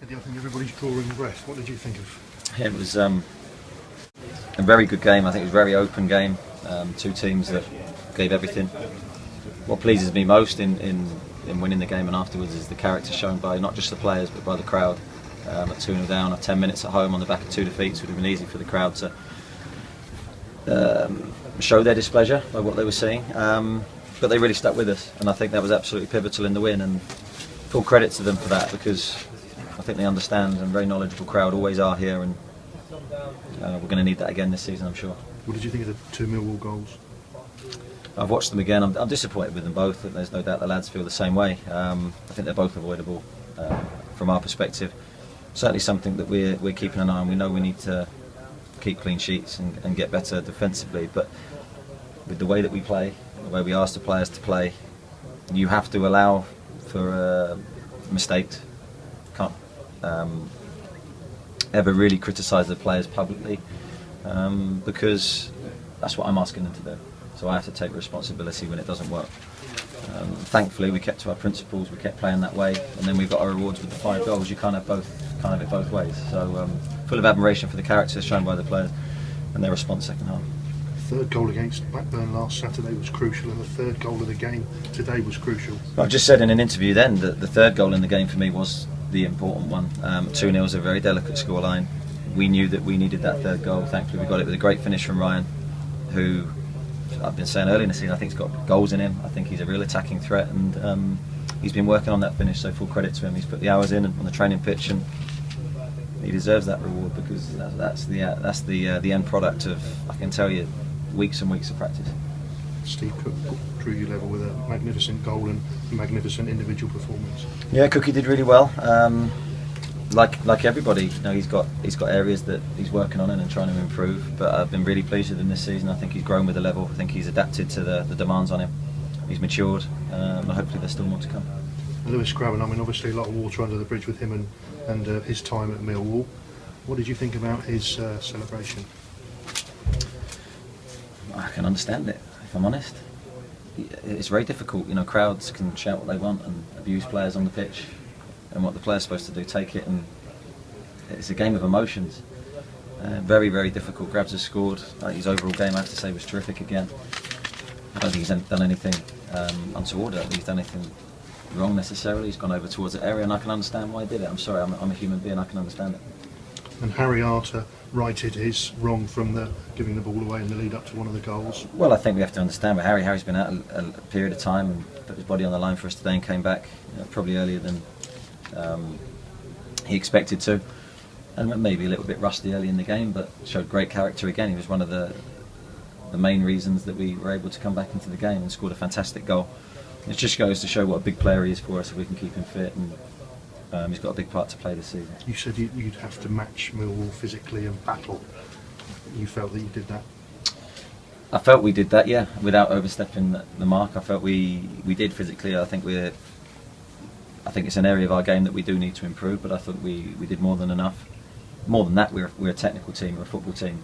I think everybody's drawing breath. What did you think of? It was a very good game. I think it was a very open game. Two teams that gave everything. What pleases me most in winning the game and afterwards is the character shown by not just the players but by the crowd. At 2-0 down, at 10 minutes at home on the back of 2 defeats, would have been easy for the crowd to show their displeasure by what they were seeing. But they really stuck with us, and I think that was absolutely pivotal in the win. And full credit to them for that, because I think they understand, and a very knowledgeable crowd always are here, and we're going to need that again this season, I'm sure. What did you think of the 2 Millwall goals? I've watched them again. I'm disappointed with them both. There's no doubt the lads feel the same way. I think they're both avoidable from our perspective. Certainly something that we're keeping an eye on. We know we need to keep clean sheets and get better defensively, but with the way that we play, the way we ask the players to play, you have to allow for mistakes. Can't ever really criticise the players publicly, because that's what I'm asking them to do. So I have to take responsibility when it doesn't work. Thankfully, we kept to our principles. We kept playing that way, and then we got our rewards with the 5 goals. You can't have it both ways. So full of admiration for the characters shown by the players and their response second half. The 3rd goal against Blackburn last Saturday was crucial, and the 3rd goal of the game today was crucial. I just said in an interview then that the 3rd goal in the game for me was the important one. 2-0 is a very delicate scoreline. We knew that we needed that 3rd goal. Thankfully, we got it with a great finish from Ryan, who I've been saying earlier in the season, I think he's got goals in him. I think he's a real attacking threat, and he's been working on that finish, so full credit to him. He's put the hours in on the training pitch, and he deserves that reward, because that's the end product of, I can tell you, weeks and weeks of practice. Steve Cook drew you level with a magnificent goal and a magnificent individual performance. Yeah, Cookie did really well. Like everybody, you know, he's got areas that he's working on and trying to improve. But I've been really pleased with him this season. I think he's grown with the level. I think he's adapted to the demands on him. He's matured, and hopefully there's still more to come. Lewis Craven, I mean, obviously a lot of water under the bridge with him and his time at Millwall. What did you think about his celebration? I can understand it, if I'm honest. It's very difficult. You know, crowds can shout what they want and abuse players on the pitch, and what the player's supposed to do, take it, and it's a game of emotions. Very, very difficult. Grabs has scored. His overall game, I have to say, was terrific again. I don't think he's done anything untoward. I don't think he's done anything wrong necessarily. He's gone over towards the area, and I can understand why he did it. I'm sorry, I'm a human being, I can understand it. And Harry Arter righted his wrong from giving the ball away in the lead up to one of the goals. Well, I think we have to understand, but Harry's been out a period of time and put his body on the line for us today and came back probably earlier than he expected to, and maybe a little bit rusty early in the game, but showed great character again. He was one of the main reasons that we were able to come back into the game and scored a fantastic goal. It just goes to show what a big player he is for us if we can keep him fit, and he's got a big part to play this season. You said you'd have to match Millwall physically and battle. You felt that you did that? I felt we did that, yeah, without overstepping the mark. I felt we did physically. I think it's an area of our game that we do need to improve, but I thought we did more than enough. More than that, we're a technical team, we're a football team,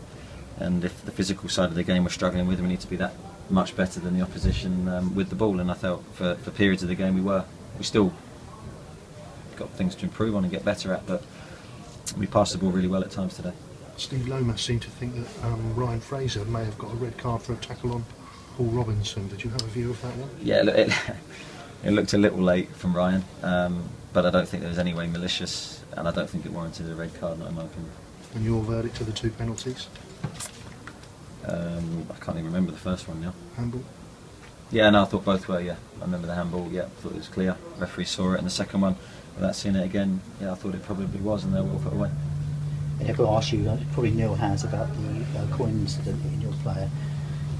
and if the physical side of the game we're struggling with, we need to be that much better than the opposition with the ball. And I felt for periods of the game we still got things to improve on and get better at, but we passed the ball really well at times today. Steve Lomas seemed to think that Ryan Fraser may have got a red card for a tackle on Paul Robinson. Did you have a view of that one? Yeah, it looked a little late from Ryan, but I don't think there was any way malicious, and I don't think it warranted a red card, not in my opinion. And your verdict to the 2 penalties? I can't even remember the first one now. Handball? Yeah, no, I thought both were, yeah. I remember the handball, yeah, I thought it was clear. Referee saw it, and the second one, without seeing it again, yeah, I thought it probably was, and they were all put away. I've got to ask you, probably Neil has, about the coin incident in your player.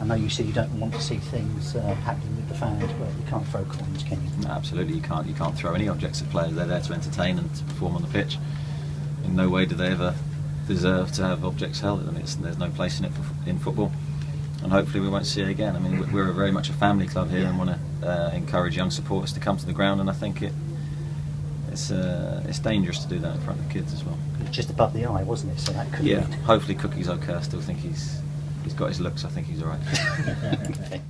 I know you said you don't want to see things happening with the fans, but you can't throw coins, can you? No, absolutely, you can't throw any objects at players. They're there to entertain and to perform on the pitch. In no way do they ever deserve to have objects held at them. There's no place in it in football, and hopefully we won't see it again. I mean, we're very much a family club here, and want to encourage young supporters to come to the ground, and I think it's dangerous to do that in front of kids as well. Just above the eye, wasn't it? So that could hopefully Cookie's okay. I still think he's got his looks. I think he's all right. Okay.